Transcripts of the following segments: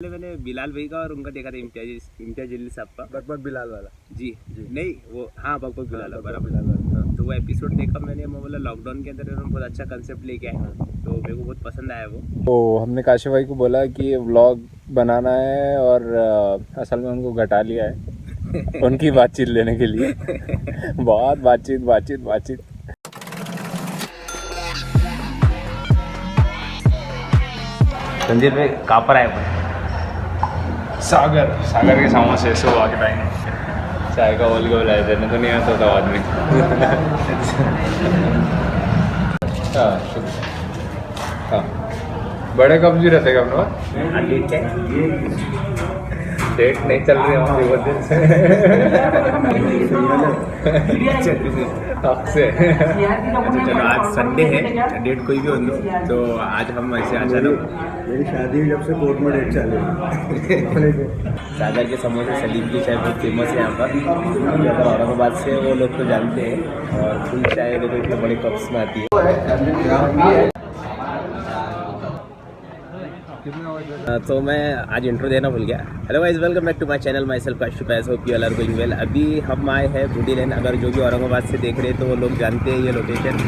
मैंने बिलाल भाई का और उनका देखा था इम्तियाज जलील साहब का बकबक बिलाल वाला। जी नहीं वो हाँ बकबक बिलाल बकबक बराबर। बिलाल वाला। तो वो एपिसोड देखा मैंने, मैं बोला लॉकडाउन के अंदर उन्होंने बहुत अच्छा कंसेप्ट लेके आए, तो मेरे को बहुत पसंद आया वो। तो हमने काशिफ भाई को बोला कि व्लॉग बनाना है और असल में उनको घटा लिया है उनकी बातचीत लेने के लिए। बहुत बातचीत। संजीव भाई कहाँ पर आए अपन? सागर के समोसे सुबह के टाइम चाय का बोल के बुलाया देने तो नहीं आता था आदमी। हाँ बड़े कब्ज भी रहते कब डेट नहीं चल रही हमारी बहुत दिन से। चलो आज संडे है, डेट कोई भी हो तो आज हम ऐसे अचानक मेरी शादी हुई जब से कोर्ट में डेट चालू है। सागर के समोसे सलीम की चाय बहुत फेमस है यहाँ पर। अगर औरंगाबाद से वो लोग तो जानते हैं, और फुल चाय देखो इतने बड़े कप्स में आती है। तो मैं आज इंट्रो देना भूल गया। Hello guys, welcome back to my channel, myself Kashif, I hope you all are going well. अभी हम आए हैं बूटी लैंड। अगर जो भी औरंगाबाद से देख रहे हैं तो वो लोग जानते हैं ये लोकेशन।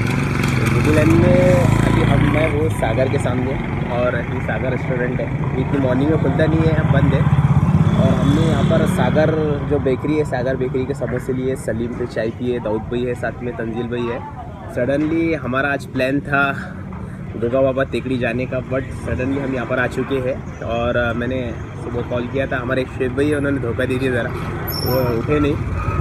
बूटी लैंड में अभी हम मैं वो सागर के सामने, और ये सागर रेस्टोरेंट है। इतनी मॉर्निंग में खुलता नहीं है, बंद है। और हमने यहाँ पर सागर जो बेकरी है, सागर बेकरी के समोसे लिए, सलीम पे चाय पिए, दाऊद भाई है साथ में, तंजील भाई है। सडनली हमारा आज प्लान था गोगा बाबा टेकड़ी जाने का, बट सडनली हम यहाँ पर आ चुके हैं। और मैंने सुबह कॉल किया था, हमारे एक शेफ भाई है, उन्होंने धोखा दे दिया ज़रा, वो उठे नहीं।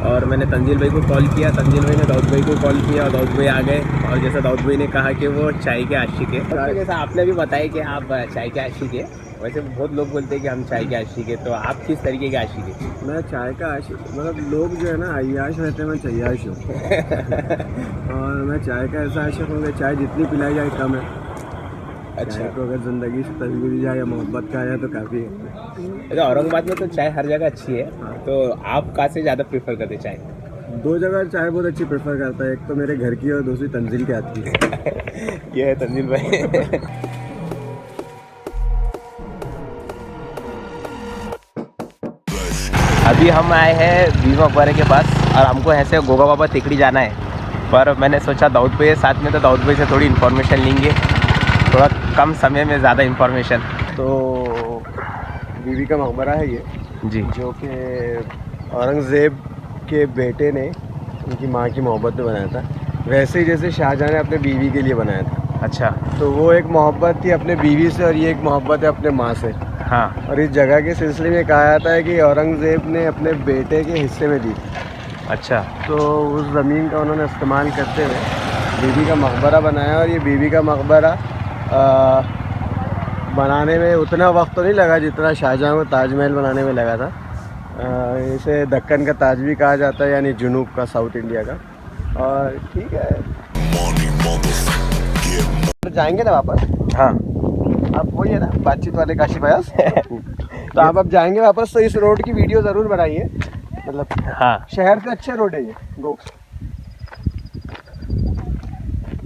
और मैंने तंजील भाई को कॉल किया, तंजील भाई ने दाऊद भाई को कॉल किया, और दाऊद भाई आ गए। और जैसा दाऊद भाई ने कहा कि वो चाय के आशिक है, तो जैसा आपने भी बताया कि आप चाय के आशिक है, वैसे बहुत लोग बोलते हैं कि हम चाय के आशिक है, तो आप किस तरीके के आशिक है? मैं चाय का आशिक, मतलब लोग जो है ना अय्याश रहते हैं, मैं चय्याश हूँ। और मैं चाय का ऐसा आशिक हूँ कि चाय जितनी पिलाई जाए कम है। अच्छा, चाय को अगर ज़िंदगी से तस्वीर दी जाए या मोहब्बत का आया तो काफ़ी है। अच्छा, औरंगाबाद में तो चाय हर जगह अच्छी है, तो आप कहाँ से ज़्यादा प्रेफर करते चाय? दो जगह चाय बहुत अच्छी प्रेफर करता है, एक तो मेरे घर की और दूसरी तंजील के हाथ की। ये है तंजील भाई। अभी हम आए हैं बीमा मकबरे के पास, और हमको ऐसे गोगा बाबा टेकड़ी जाना है। पर मैंने सोचा दाऊद भाई साथ में, तो दाऊद भाई से थोड़ी इन्फॉर्मेशन लेंगे, थोड़ा कम समय में ज़्यादा इन्फॉर्मेशन। तो बीवी का मकबरा है ये जी, जो कि औरंगज़ेब के बेटे ने उनकी माँ की मोहब्बत में बनाया था, वैसे ही जैसे शाहजहाँ ने अपने बीवी के लिए बनाया था। अच्छा, तो वो एक मोहब्बत थी अपने बीवी से, और ये एक मोहब्बत है अपने माँ से। हाँ, और इस जगह के सिलसिले में कहा जाता है कि औरंगज़ेब ने अपने बेटे के हिस्से में दी। अच्छा, तो उस ज़मीन का उन्होंने इस्तेमाल करते हुए बीवी का मकबरा बनाया। और ये बीवी का मकबरा बनाने में उतना वक्त तो नहीं लगा जितना शाहजहाँ को ताजमहल बनाने में लगा था। इसे दक्कन का ताज भी कहा जाता है, यानी जुनूब का, साउथ इंडिया का। और ठीक है, तो जाएंगे ना वापस। हाँ, आप वही है ना बातचीत वाले काशिफ अयाज। तो आप अब जाएंगे वापस, तो इस रोड की वीडियो ज़रूर बनाइए। मतलब हाँ, शहर से अच्छे रोड है ये गोक्स।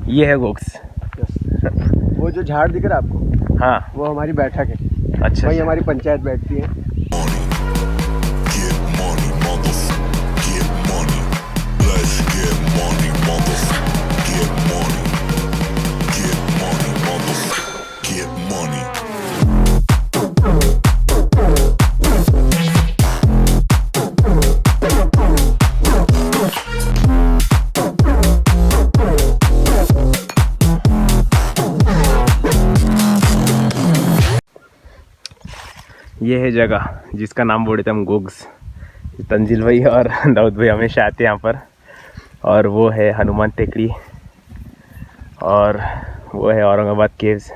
ये है गोक्स। वो जो झाड़ दिख रहा है आपको, हाँ, वो हमारी बैठक है। अच्छा, वहीं हमारी पंचायत बैठती है। ये है जगह जिसका नाम बोलते हम गोग्स। तंजील भाई और दाऊद भाई हमेशा आते हैं यहाँ पर। और वो है हनुमान टेकड़ी, और वो है औरंगाबाद केव्स,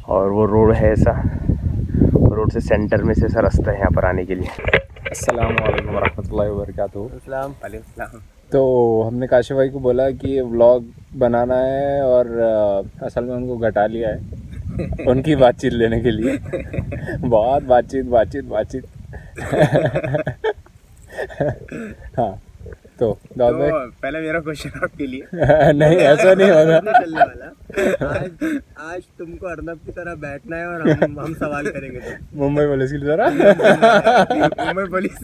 और वो रोड है ऐसा, रोड से सेंटर में से ऐसा रास्ता है यहाँ पर आने के लिए। अस्सलाम वालेकुम वरहमतुल्लाहि वबरकातुहू। अस्सलाम। वालेकुम। तो हमने काशिफ भाई को बोला कि व्लॉग बनाना है और असल में उनको घटा लिया है उनकी बातचीत लेने के लिए। बहुत बातचीत। हाँ, तो दाऊद भाई तो पहले मेरा क्वेश्चन आपके लिए नहीं ऐसा नहीं होगा। नहीं चलने वाला। आज तुमको अर्नब की तरह बैठना है और हम सवाल करेंगे तो मुंबई पुलिस की तरह मुंबई पुलिस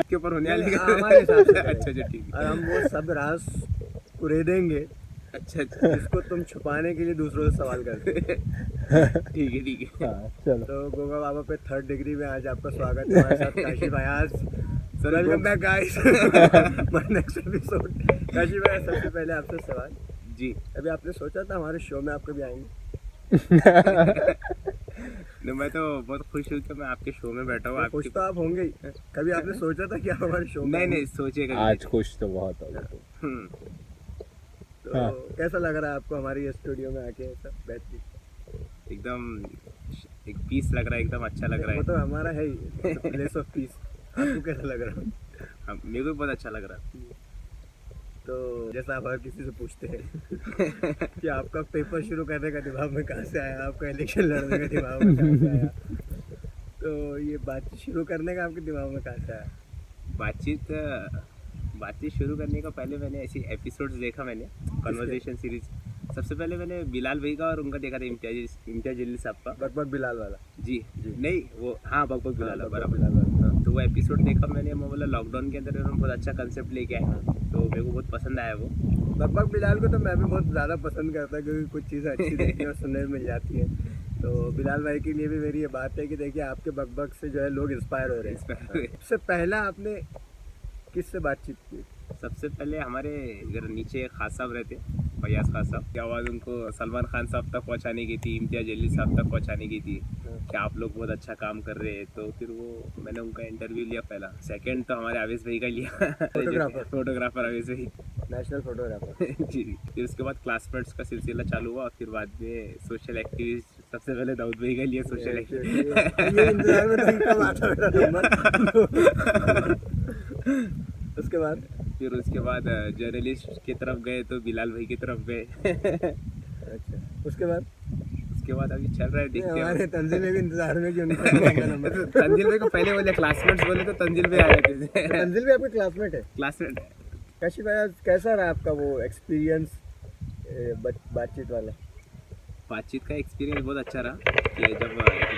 के ऊपर होने वाली हमारे हिसाब से अच्छा अच्छा ठीक और हम वो सब राज कुरेदेंगे अच्छा अच्छा जिसको तुम छुपाने के लिए दूसरों से सवाल करते हो। ठीक है हाँ, चलो तो गोगा बाबा पे 3rd डिग्री में आज आपका स्वागत है हमारे साथ काशी भयास। So welcome back guys my next episode. Kashi भैया सबसे पहले आपसे सवाल, जी। अभी आपने सोचा था हमारे शो में आप कभी आएंगे? तो मैं तो बहुत खुश हूँ कि मैं आपके शो में बैठा हूँ। खुश तो आप होंगे ही, कभी आपने सोचा था कि आप हमारे शो में नहीं आएंगे? नहीं सोचेगा आज खुश तो बहुत होगा तो तो हाँ। कैसा लग रहा है आपको हमारी स्टूडियो में आके? ऐसा बेहतरीन, एकदम एक पीस लग रहा है, एकदम अच्छा लग रहा वो है। तो हमारा है ही प्लेस ऑफ पीस। आपको कैसा लग रहा है? हाँ, मेरे को भी बहुत अच्छा लग रहा है। तो जैसा आप हर किसी से पूछते हैं कि आपका पेपर शुरू करने का दिमाग में कहाँ से आया, आपका इलेक्शन लड़ने का दिमाग में कहाँ से आया, तो ये बातचीत शुरू करने का आपके दिमाग में कहाँ से आया? बातचीत शुरू करने का पहले मैंने ऐसी एपिसोड्स देखा, मैंने कन्वर्सेशन सीरीज। सबसे पहले मैंने बिलाल भाई का और उनका देखा था, इम्तियाज जलील साहब का। बकबक बिलाल वाला। जी नहीं वो हाँ बकबक बिलाल बकबक बराबर। बिलाल वाला, हाँ। तो वो एपिसोड देखा मैंने, मैं बोला लॉकडाउन के अंदर उन्होंने बहुत अच्छा कंसेप्ट लेके आए, तो मेरे को बहुत पसंद आया वो। बकबक बिलाल को तो मैं भी बहुत ज़्यादा पसंद करता हूँ क्योंकि कुछ चीज़ें अच्छी देखने और सुनने में मिल जाती है। तो बिलाल भाई के लिए भी मेरी ये बात है कि देखिए आपके बकबक से जो है लोग इंस्पायर हो रहे हैं। सबसे पहला आपने किससे बातचीत की? सबसे पहले हमारे इधर नीचे खास साहब रहते, फयाज खास साहब की आवाज़ उनको सलमान खान साहब तक पहुंचाने की थी, इम्तियाज जलील साहब तक पहुंचाने की थी कि आप लोग बहुत अच्छा काम कर रहे हैं। तो फिर वो मैंने उनका इंटरव्यू लिया पहला। सेकंड तो हमारे आवेश भाई का लिया, फोटोग्राफर आवेश भाई, नेशनल फोटोग्राफर। जी। फिर उसके बाद क्लासमेट्स का सिलसिला चालू हुआ, और फिर बाद में सोशल एक्टिविस्ट सबसे पहले दाऊद भाई का लिया सोशल ये इंतजार में था कि कब आता मेरा नंबर। उसके बाद जर्नलिस्ट की तरफ गए तो बिलाल भाई की तरफ गए। अच्छा, उसके बाद अभी चल रहा है, देखते हमारे हैं। तंजील में भी इंतजार में कि उनका नंबर। तंजिल भाई को पहले बोले क्लासमेट्स बोले तो तंजिल भाई आ जाते थे। तंजील भी आपके क्लासमेट है? क्लासमेट। काशी भाई कैसा रहा आपका वो एक्सपीरियंस बातचीत वाला? बातचीत का एक्सपीरियंस बहुत अच्छा रहा कि जब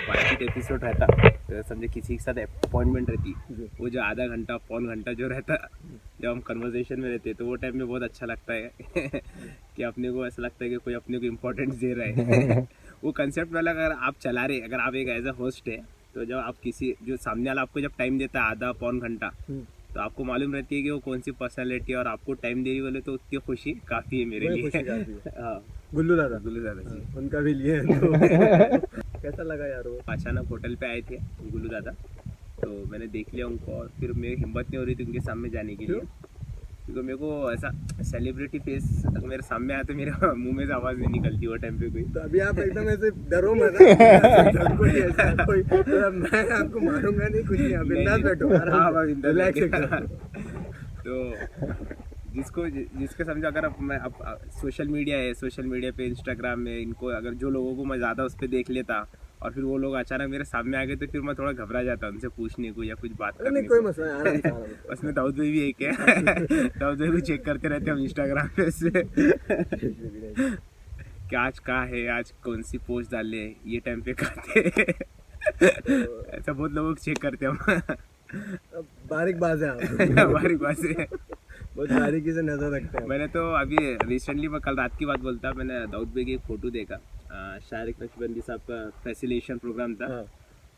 बातचीत एपिसोड रहता तो समझे किसी के साथ अपॉइंटमेंट रहती, वो जो आधा घंटा पौन घंटा जो रहता जब हम कन्वर्सेशन में रहते तो वो टाइम में बहुत अच्छा लगता है कि अपने को ऐसा लगता है कि कोई अपने को इम्पोर्टेंस दे रहा है। वो कंसेप्ट वाला अगर आप चला रहे, अगर आप एक एज अ होस्ट है, तो जब आप किसी जो सामने वाला आपको जब टाइम देता है आधा पौन घंटा, तो आपको मालूम रहती है कि वो कौन सी पर्सनैलिटी है और आपको टाइम दे रही बोले तो उसकी खुशी काफ़ी है मेरे लिए। हाँ, गुल्लू दादा जी, उनका भी लिए तो कैसा लगा यार वो? अचानक होटल पे आए थे गुल्लू दादा, तो मैंने देख लिया उनको और फिर मेरी हिम्मत नहीं हो रही थी उनके सामने जाने के लिए, क्योंकि मेरे को ऐसा सेलिब्रिटी फेस मेरे सामने आया तो मेरे मुंह में से आवाज़ नहीं निकलती वो टाइम पे कोई। तो अभी आप एकदम ऐसे डरो मत, कोई ऐसा कोई तो मैं आपको मारूंगा नहीं, कुछ नहीं, आप बिंदास बैठो, आराम से रिलैक्स। तो जिसके समझो अगर अब सोशल मीडिया है, सोशल मीडिया पे इंस्टाग्राम में इनको अगर जो लोगों को मैं ज़्यादा उस पर देख लेता और फिर वो लोग अचानक मेरे सामने आ गए तो फिर मैं थोड़ा घबरा जाता उनसे पूछने को या कुछ बात करने नहीं, कोई मसला नहीं, आराम से, आराम से। उसमें दाऊद भाई भी एक है। दाऊद भाई को चेक करते रहते हम इंस्टाग्राम पे से कि आज कहाँ है, आज कौन सी पोस्ट डाले, ये टाइम पे खाते। ऐसा बहुत लोगों को चेक करते हम। बारीक बाज है आप। हमारी बात है, बहुत बारीकी से नजर रखते हैं। मैंने तो अभी रिसेंटली, मैं कल रात की बात बोलता, मैंने दाऊद भाई की एक फ़ोटो देखा, शारिक नक्शबंदी साहब का फैसिलेशन प्रोग्राम था। हाँ।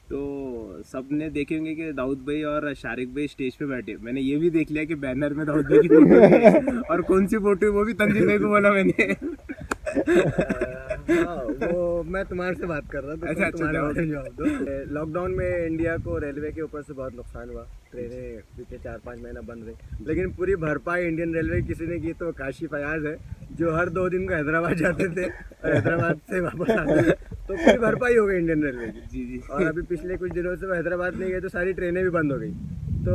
तो सब ने देखे होंगे कि दाऊद भाई और शारिक भाई स्टेज पे बैठे, मैंने ये भी देख लिया कि बैनर में दाऊद भाई की फोटो है और कौन सी फोटो है वो भी तंजील भाई को बोला मैंने। वो मैं तुम्हारे से बात कर रहा था, अच्छा, तुम्हारे बारे में जवाब दो। लॉकडाउन में इंडिया को रेलवे के ऊपर से बहुत नुकसान हुआ, ट्रेनें बीते 4-5 महीना बंद रही, लेकिन पूरी भरपाई इंडियन रेलवे किसी ने की तो काशी फयाज है, जो हर 2 दिन को हैदराबाद जाते थे और हैदराबाद से वापस आते थे, तो पूरी भरपाई हो गई इंडियन रेलवे की। जी जी। और अभी पिछले कुछ दिनों से वो हैदराबाद नहीं गए तो सारी ट्रेनें भी बंद हो गई। तो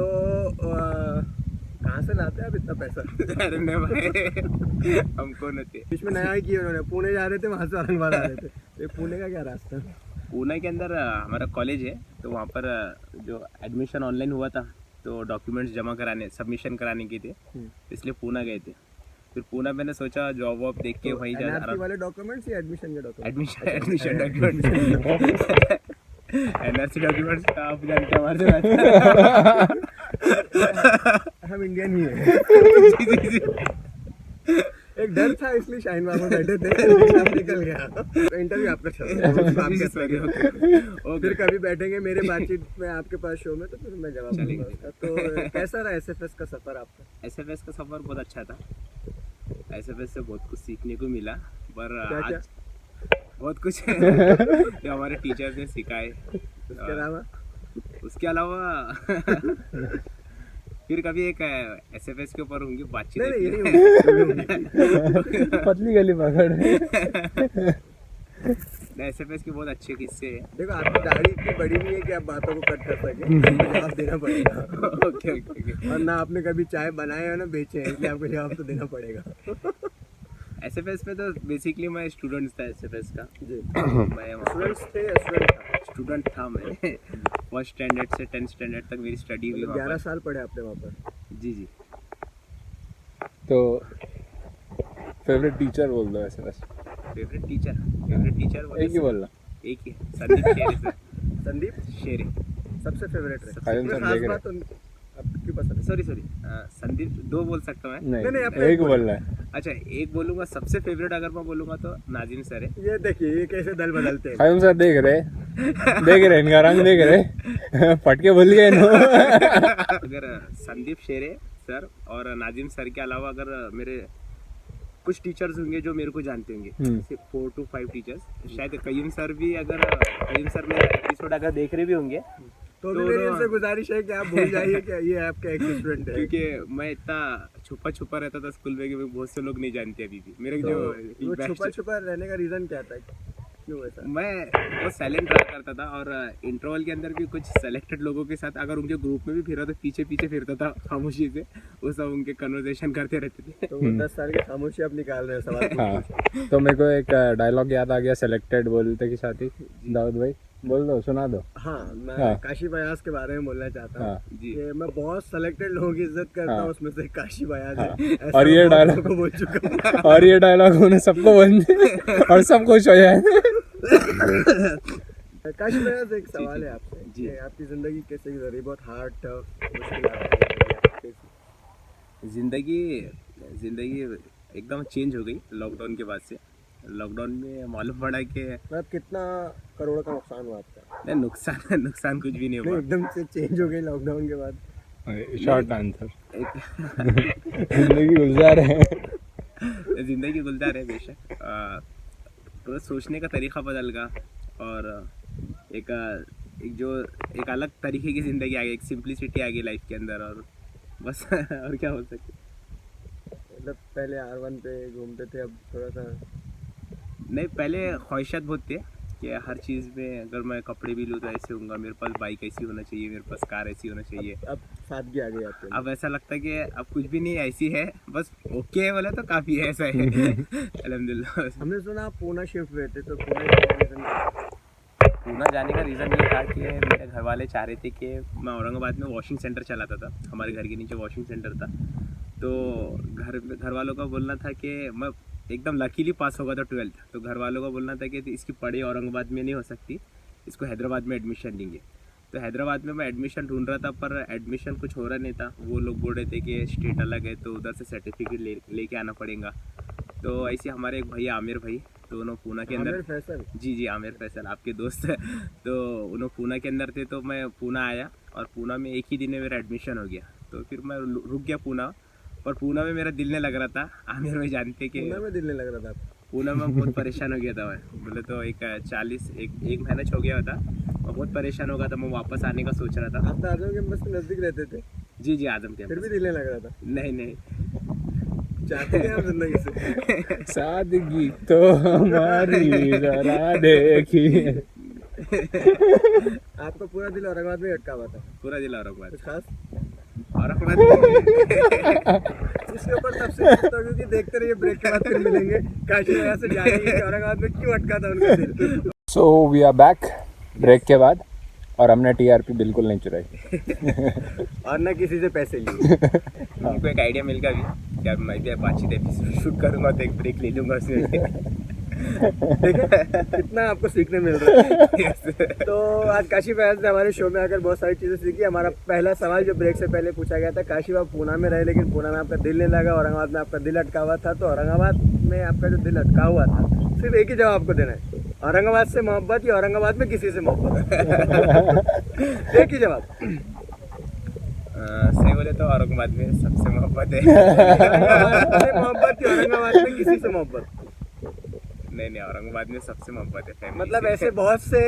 कहाँ से लाते हैं आप इतना पैसा? अरे नहीं भाई, हमको न थे। इसमें नया ही किया उन्होंने, पुणे जा रहे थे, वहाँ से औरंगाबाद आ रहे थे, तो पुणे का क्या रास्ता? पुणे के अंदर हमारा कॉलेज है, तो वहाँ पर जो एडमिशन ऑनलाइन हुआ था तो डॉक्यूमेंट्स जमा कराने सबमिशन कराने के थे, इसलिए पूना गए थे। फिर पूना मैंने सोचा जॉब वॉब देख के वहीं जा NRC वाले डॉक्यूमेंट्स या एडमिशन के documents? Admission documents NRC documents का आप जानते हैं हमारे से हम इंडियन ही हैं। एक डर था इसलिए शाहीन बाबा बैठे थे, लेकिन अब निकल गया। इंटरव्यू आपका चल रहा है, फिर कभी बैठेंगे मेरे बातचीत में आपके पास शो में, तो फिर मैं जवाब दूंगा उसका। तो कैसा रहा एसएफएस का सफर आपका? एसएफएस का सफर बहुत अच्छा था। एसएफएस से बहुत कुछ सीखने को मिला, पर क्या? आज बहुत कुछ जो हमारे टीचर्स ने सिखाए। उसके अलावा फिर कभी एक एसएफएस के ऊपर होंगी बातचीत। पतली गली पकड़। एसएफएस के बहुत अच्छे किस्से हैं। देखो आपकी दाढ़ी इतनी बड़ी नहीं है कि आप बातों को कट कर सके, जवाब देना पड़ेगा। ओके। और ना आपने कभी चाय बनाए है ना बेचे हैं, इसलिए आपको जवाब तो देना पड़ेगा। एसएफएस में तो बेसिकली मैं स्टूडेंट था एसएफएस का जी। मैं स्टूडेंट था मैं। फर्स्ट स्टैंडर्ड से 10th स्टैंडर्ड तक मेरी स्टडी हुई। 11 साल पढ़े आपने वहाँ पर? जी जी। तो फेवरेट टीचर बोल दो एसएफएस। फेवरेट टीचर एक ही बोलना। एक ही संदीप शेरे सर। संदीप शेरे सबसे फेवरेट है। खालिद सर खास देख रहे। बात आपकी पसंद है? सॉरी संदीप दो बोल सकता हूँ मैं। नहीं, नहीं, आपने एक एक बोलना है। अच्छा एक बोलूँगा। सबसे फेवरेट अगर मैं बोलूँगा तो नाजिम सर है। ये देखिए ये कैसे दल बदलते हैं। खालिद सर देख रहे इनका रंग देख रहे। फटके भूल गए नो। अगर संदीप शेरे सर और नाजिम सर के अलावा अगर मेरे कुछ टीचर्स होंगे जो मेरे को जानते होंगे, 4 to 5 टीचर्स, शायद कय्यूम सर भी, अगर कय्यूम सर मेरा एपिसोड अगर देख रहे भी होंगे तो भी मेरी इनसे गुजारिश है कि आप भूल जाइए कि ये आपका एक स्टूडेंट है। क्योंकि मैं इतना छुपा रहता था स्कूल में कि बहुत से लोग नहीं जानते अभी भी मेरे तो जो वो छुपा रहने का रीजन क्या था, क्यों ऐसा? मैं बहुत साइलेंट रहा करता था, और इंटरवल के अंदर भी कुछ सेलेक्टेड लोगों के साथ अगर उनके ग्रुप में भी फिरा तो पीछे फिरता था खामोशी से। वो सब उनके कन्वर्सेशन करते रहते थे। तो 10 साल की खामोशी आप निकाल रहे हैं सवाल। हाँ, तो मेरे को एक डायलॉग याद आ गया सेलेक्टेड बोलते के साथ ही। दाऊद भाई बोल दो, सुना दो। हाँ, मैं हाँ। काशी बयास के बारे में बोलना चाहता हूँ। हाँ। जी। कि मैं बहुत सेलेक्टेड लोगों की इज्जत करता हूँ, हाँ। उसमें से काशी बयास हाँ। है। ऐसा और ये बहुत डायलॉग लोगों को बोल चुका हूँ। और ये डायलॉग उन्हें सबको बोलने और सब खुश हो जाए। काशी बयास एक सवाल है आपसे जी। कि आपकी जिंदगी कैसे गुजरी? बहुत हार्ड टफ मुश्किल? जिंदगी एकदम चेंज हो गई लॉकडाउन के बाद से। लॉकडाउन में मालूम पड़ा कि मतलब कितना करोड़ का नुकसान हुआ आपका? नहीं, नुकसान कुछ भी नहीं नहीं, हुआ। एकदम से चेंज हो गई लॉकडाउन के बाद। Short answer. जिंदगी गुजार है। जिंदगी गुलजार है बेशक। तो सोचने का तरीका बदल गया, और एक अलग तरीके की ज़िंदगी आ गई, एक सिंप्लिसिटी आ गई लाइफ के अंदर, और बस और क्या हो सकता। मतलब पहले R1 पे घूमते थे, अब थोड़ा सा नहीं, पहले ख्वाहिशात बहुत थे कि हर चीज़ में अगर मैं कपड़े भी लूँ तो ऐसे होऊंगा, मेरे पास बाइक ऐसी होना चाहिए, मेरे पास कार ऐसी होना चाहिए। अब सादगी आ गई आपके अंदर। अब ऐसा लगता है कि अब कुछ भी नहीं ऐसी है, बस ओके है बोला तो काफ़ी है, ऐसा है। अल्हम्दुलिल्लाह। हमने सुना आप पूना शिफ्ट हुए थे, तो पूना जाने का रीज़न क्या? पूना जाने का रीज़न ये था कि मेरे घर वाले चाह रहे थे कि मैं औरंगाबाद में वॉशिंग सेंटर चलाता था, हमारे घर के नीचे वॉशिंग सेंटर था। तो घर वालों का बोलना था कि मैं एकदम लकीली पास होगा था 12th, तो घर वालों का बोलना था कि इसकी पढ़ाई औरंगाबाद में नहीं हो सकती, इसको हैदराबाद में एडमिशन देंगे। तो हैदराबाद में मैं एडमिशन ढूंढ रहा था, पर एडमिशन कुछ हो रहा नहीं था। वो लोग बोल रहे थे कि स्टेट अलग है, तो उधर से सर्टिफिकेट लेके आना पड़ेगा। तो ऐसे हमारे एक भाई आमिर भाई, तो उन्होंने पूना के अंदर, आमिर फैसल? जी आमिर फैसल, आपके दोस्त। तो उन्होंने पूना के अंदर थे, तो मैं पूना आया, और पूना में एक ही दिन में मेरा एडमिशन हो गया। तो फिर मैं रुक गया पूना, पर पूना में मेरा दिल नहीं लग रहा था। आमिर भाई जानते कि पूना में दिल नहीं लग रहा था? पूना में बहुत परेशान हो गया था मैं, बोले तो एक महीना हो गया था, मैं बहुत परेशान हो गया था। मैं वापस आने का सोच रहा था। आप तो आजम के बस नज़दीक रहते थे? जी आजम के। फिर भी दिल नहीं लग रहा था? नहीं चाहते थे आप जिंदगी से? सादगी तो हमारी जरा देखी। आपका पूरा दिल औरंगाबाद में अटका हुआ था? पूरा दिल औरंगाबाद। कुछ खास? औरंगाबाद इसके ऊपर तब से पूछता हूं, क्योंकि देखते रहिए, ब्रेक के बाद फिर मिलेंगे। काशी वजह से जानेंगे कि औरंगाबाद में क्यों अटका था उनका दिल। So we are back break के बाद, और हमने टीआरपी बिल्कुल नहीं चुराई और न किसी से पैसे लिए। उनको एक आइडिया मिल गया अभी क्या मैं भी बातचीत एपिसोड शूट करूँगा तो एक ब्रेक ले लूँगा उसमें। देखिए कितना आपको सीखने मिल रहा है। तो आज काशी फयाज ने हमारे शो में आकर बहुत सारी चीज़ें सीखी। हमारा पहला सवाल जो ब्रेक से पहले पूछा गया था, काशी आप पूना में रहे लेकिन पूना में आपका दिल नहीं लगा, औरंगाबाद में आपका दिल अटका हुआ था, तो औरंगाबाद में आपका जो दिल अटका हुआ था सिर्फ एक ही जवाब आपको देना है, औरंगाबाद से मोहब्बत या औरंगाबाद में किसी से मोहब्बत। एक ही जवाब। सही बोले तो औरंगाबाद में सबसे मोहब्बत है। औरंगाबाद से मोहब्बत या औरंगाबाद में किसी से मोहब्बत? नहीं औरंगाबाद में सबसे मोहब्बत है family मतलब से। ऐसे बहुत से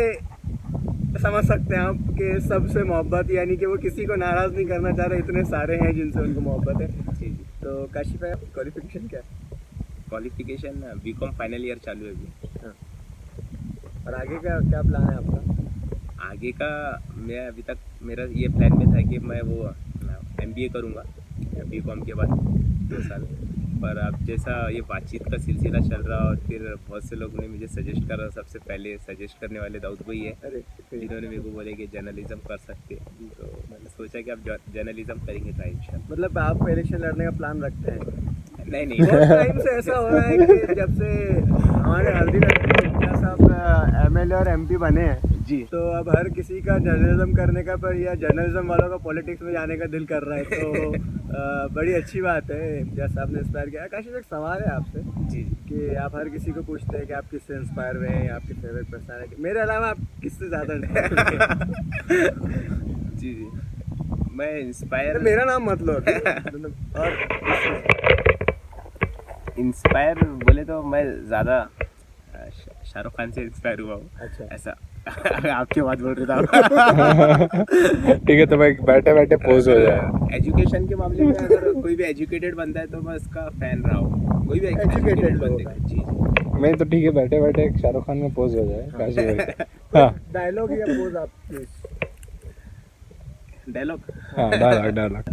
समझ सकते हैं आप कि सबसे मोहब्बत, यानी कि वो किसी को नाराज नहीं करना चाह रहे, इतने सारे हैं जिनसे उनको मोहब्बत है। जी जी। तो काशी भाई क्वालिफिकेशन क्या है? क्वालिफिकेशन बीकॉम फाइनल ईयर चालू है अभी। हाँ। और आगे का क्या प्लान है आपका? आगे का मैं अभी तक मेरा ये प्लान में था कि मैं वो MBA करूँगा बीकॉम के बाद 2 साल। पर अब जैसा ये बातचीत का सिलसिला चल रहा और फिर बहुत से लोगों ने मुझे सजेस्ट करा, सबसे पहले सजेस्ट करने वाले दाऊद भाई है अरे जिन्होंने मेरे को बोले कि जर्नलिज्म कर सकते हैं। तो मैंने सोचा कि अब जर्नलिज्म करेंगे ट्राई इंशाल्लाह। मतलब आप इलेक्शन लड़ने का प्लान रखते हैं? नहीं बहुत टाइम से ऐसा हो रहा है कि जब से हमारे हल्दी लड़के साहब MLA और MP बने हैं जी, तो अब हर किसी का जर्नलिज्म करने का पर या जर्नलिज्म वालों का पॉलिटिक्स में जाने का दिल कर रहा है। तो बड़ी अच्छी बात है जैसा आपने इंस्पायर किया। आकाश एक सवाल है आपसे जी कि आप हर किसी को पूछते हैं कि आप किससे इंस्पायर हुए हैं, आपकी फेवरेट पर्सनालिटी, मेरे अलावा आप किससे ज़्यादा इंस्पायर हुए हैं? जी जी। मैं इंस्पायर मेरा नाम मत लो मतलब। और इंस्पायर बोले तो मैं ज़्यादा शाहरुख खान से इंस्पायर हुआ हूँ। अच्छा। ऐसा आपकी बात बोल रहा था। ठीक है, तो मैं बैठे बैठे पोज हो जाए। एजुकेशन के मामले में अगर कोई भी एजुकेटेड बनता है तो मैं उसका फैन रहा हूँ, कोई भी एजुकेटेड बंदे का। जी जी। मैं तो ठीक है, बैठे बैठे शाहरुख खान में पोज हो जाए काशी भाई। हाँ डायलॉग या पोज आप प्लीज। डायलॉग। हाँ, डायलॉग।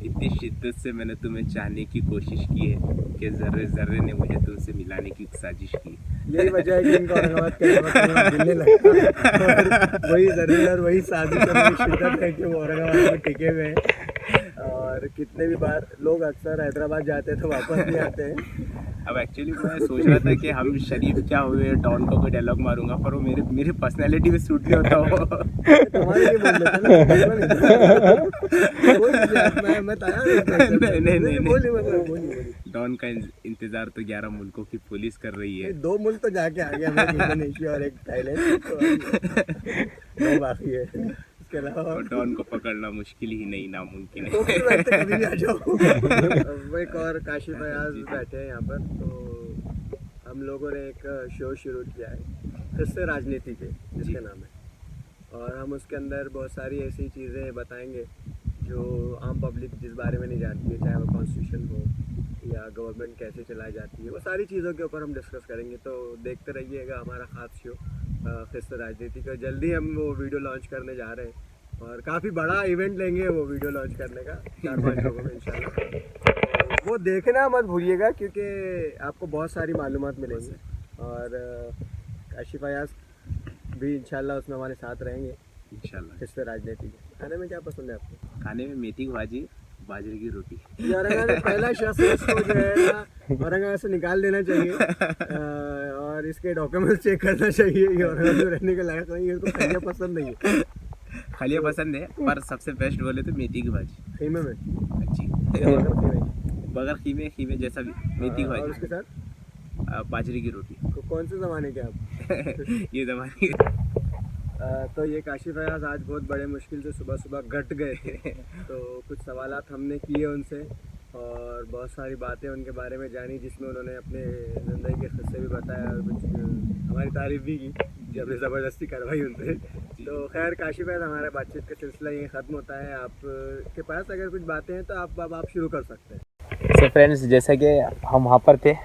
इतनी शिद्दत से मैंने तुम्हें चाहने की कोशिश की है कि जर्रे जर्रे ने मुझे तुमसे मिलाने की साजिश की। यही वजह है कि इनको औरंगाबाद के दिल नहीं लगता और वही जर्रे और वही साजिश और शिद्दत है कि वो औरंगाबाद में टिके हुए हैं। और कितने भी बार लोग अक्सर हैदराबाद जाते हैं तो वापस नहीं आते हैं। अब एक्चुअली मैं सोच रहा था कि हम शरीफ क्या हुए डॉन को कोई डायलॉग मारूंगा, पर वो मेरे पर्सनैलिटी में सूट नहीं होता वो। तुम्हारे लिए बोल लेते ना, मैं नहीं। बोलिए। डॉन का इंतजार तो 11 मुल्कों की पुलिस कर रही है। 2 मुल्क तो जाके आ गया, हमारे इंडोनेशिया और एक थाईलैंड, तो 2 बाकी है। इसके अलावा और डॉन को पकड़ना मुश्किल ही नहीं, नामुमकिन तो है। फिर बैठते कभी भी आ जाओ। वो एक और काशी फयाज बैठे हैं यहाँ पर। तो हम लोगों ने एक शो शुरू किया है किससे राजनीति के, जिसका नाम है, और हम उसके अंदर बहुत सारी ऐसी चीज़ें बताएंगे जो आम पब्लिक जिस बारे में नहीं जानती है, चाहे वो कॉन्स्टिट्यूशन हो या गवर्नमेंट कैसे चलाई जाती है, वो सारी चीज़ों के ऊपर हम डिस्कस करेंगे। तो देखते रहिएगा हमारा खास शो किससे राजनीति का। जल्दी हम वो वीडियो लॉन्च करने जा रहे हैं और काफ़ी बड़ा इवेंट लेंगे वो वीडियो लॉन्च करने का 4-5 लोगों में इंशाल्लाह। वो देखना मत भूलिएगा क्योंकि आपको बहुत सारी मालूमात मिलेंगी और काशी फयाज भी इंशाल्लाह उसमें हमारे साथ रहेंगे इंशाल्लाह। किससे राजनीति के। खाने में क्या पसंद है आपको? खाने में मेथी की भाजी, बाजरे की रोटी। ये औरंगाबाद में पहला शख्स है इसको जो है ना औरंगाबाद से निकाल देना चाहिए और इसके डॉक्यूमेंट चेक करना चाहिए। ये औरंगाबाद में रहने के लायक नहीं है, इसको खलिया पसंद नहीं है। खलिया पसंद है पर सबसे बेस्ट बोले तो मेथी की भाजी। खीमे में अच्छी बगैर खीमे जैसा भी मेथी की और भाजी, उसके साथ बाजरे की रोटी। कौन से ज़माने के आप? ये जमाने तो ये काशी फयाज आज बहुत बड़े मुश्किल से सुबह सुबह घट गए थे। तो कुछ सवालात हमने किए उनसे और बहुत सारी बातें उनके बारे में जानी जिसमें उन्होंने अपने ज़िंदगी के किस्से भी बताए और कुछ हमारी तारीफ भी की जब हमने ज़बरदस्ती करवाई उनसे। तो खैर काशी फयाज हमारा बातचीत का सिलसिला यहीं ख़त्म होता है। आपके पास अगर कुछ बातें हैं तो आप शुरू कर सकते हैं। सो फ्रेंड्स, जैसे कि हम वहाँ पर थे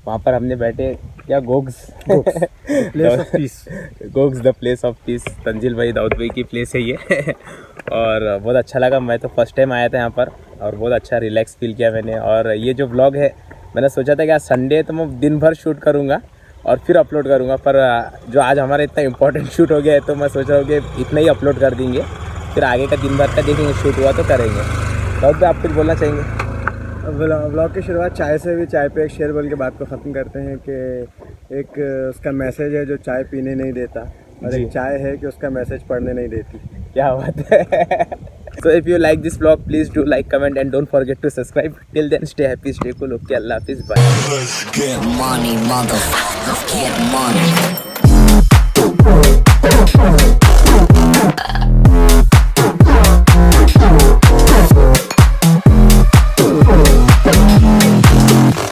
वहाँ पर हमने बैठे क्या गोग्स प्लेस ऑफ पीस, गोग्स the place of peace, Tanzil भाई दाऊद भाई की प्लेस है ये। और बहुत अच्छा लगा, मैं तो फर्स्ट टाइम आया था यहाँ पर और बहुत अच्छा रिलैक्स फील किया मैंने। और ये जो व्लॉग है मैंने सोचा था कि आज संडे तो मैं दिन भर शूट करूँगा और फिर अपलोड करूँगा। पर जो आज हमारा इतना इंपॉर्टेंट शूट हो गया है तो मैं सोच रहा हूँ कि इतना ही अपलोड कर देंगे, फिर आगे का दिन भर का देखेंगे, शूट हुआ तो करेंगे। तो अब आप कुछ बोलना चाहेंगे? व्लॉग की शुरुआत चाय से भी, चाय पे एक शेर बोल के बात को ख़त्म करते हैं कि एक उसका मैसेज है जो चाय पीने नहीं देता, और जी। एक चाय है कि उसका मैसेज पढ़ने नहीं देती। क्या बात है। So if you like this vlog, please do like, comment and don't forget to subscribe. Till then, stay happy, stay cool. Okay, Allah Hafiz, bye. Let's get money, motherfucker. Get money.